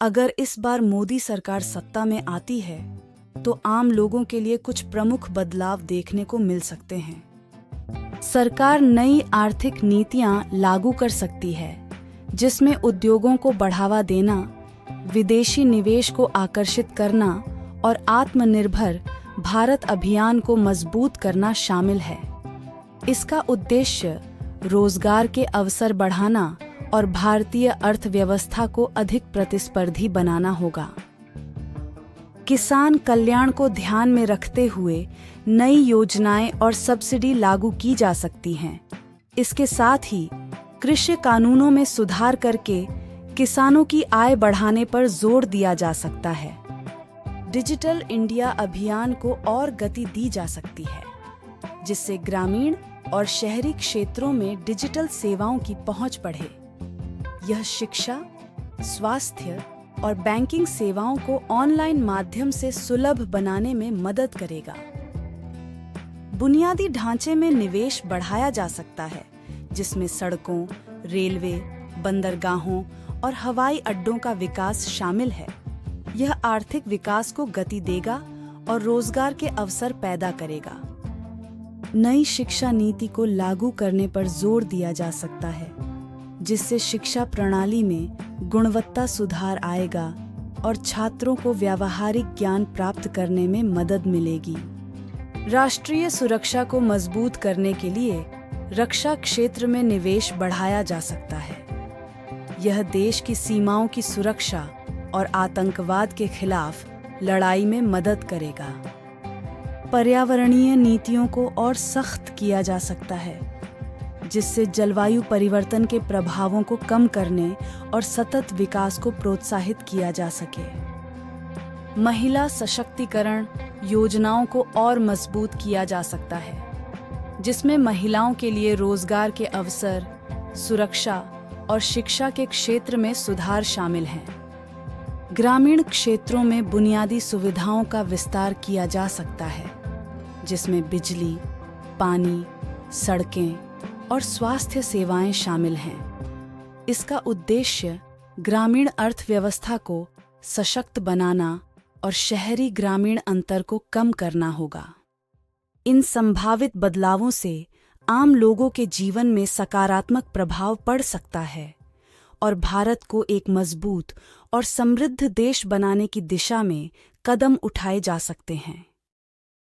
अगर इस बार मोदी सरकार सत्ता में आती है तो आम लोगों के लिए कुछ प्रमुख बदलाव देखने को मिल सकते हैं। सरकार नई आर्थिक नीतियां लागू कर सकती है जिसमें उद्योगों को बढ़ावा देना, विदेशी निवेश को आकर्षित करना और आत्मनिर्भर भारत अभियान को मजबूत करना शामिल है। इसका उद्देश्य रोजगार के अवसर बढ़ाना और भारतीय अर्थव्यवस्था को अधिक प्रतिस्पर्धी बनाना होगा। किसान कल्याण को ध्यान में रखते हुए नई योजनाएं और सब्सिडी लागू की जा सकती हैं। इसके साथ ही कृषि कानूनों में सुधार करके किसानों की आय बढ़ाने पर जोर दिया जा सकता है। डिजिटल इंडिया अभियान को और गति दी जा सकती है, जिससे ग्रामीण और शहरी क्षेत्रों में डिजिटल सेवाओं की पहुंच बढ़े। यह शिक्षा, स्वास्थ्य और बैंकिंग सेवाओं को ऑनलाइन माध्यम से सुलभ बनाने में मदद करेगा। बुनियादी ढांचे में निवेश बढ़ाया जा सकता है, जिसमें सड़कों, रेलवे, बंदरगाहों और हवाई अड्डों का विकास शामिल है। यह आर्थिक विकास को गति देगा और रोजगार के अवसर पैदा करेगा। नई शिक्षा नीति को लागू करने पर जोर दिया जा सकता है, जिससे शिक्षा प्रणाली में गुणवत्ता सुधार आएगा और छात्रों को व्यावहारिक ज्ञान प्राप्त करने में मदद मिलेगी। राष्ट्रीय सुरक्षा को मजबूत करने के लिए रक्षा क्षेत्र में निवेश बढ़ाया जा सकता है। यह देश की सीमाओं की सुरक्षा और आतंकवाद के खिलाफ लड़ाई में मदद करेगा। पर्यावरणीय नीतियों को और सख्त किया जा सकता है, जिससे जलवायु परिवर्तन के प्रभावों को कम करने और सतत विकास को प्रोत्साहित किया जा सके। महिला सशक्तिकरण योजनाओं को और मजबूत किया जा सकता है, जिसमें महिलाओं के लिए रोजगार के अवसर, सुरक्षा और शिक्षा के क्षेत्र में सुधार शामिल हैं। ग्रामीण क्षेत्रों में बुनियादी सुविधाओं का विस्तार किया जा सकता है, जिसमें बिजली, पानी, सड़कें और स्वास्थ्य सेवाएं शामिल हैं। इसका उद्देश्य ग्रामीण अर्थव्यवस्था को सशक्त बनाना और शहरी ग्रामीण अंतर को कम करना होगा। इन संभावित बदलावों से आम लोगों के जीवन में सकारात्मक प्रभाव पड़ सकता है और भारत को एक मजबूत और समृद्ध देश बनाने की दिशा में कदम उठाए जा सकते हैं।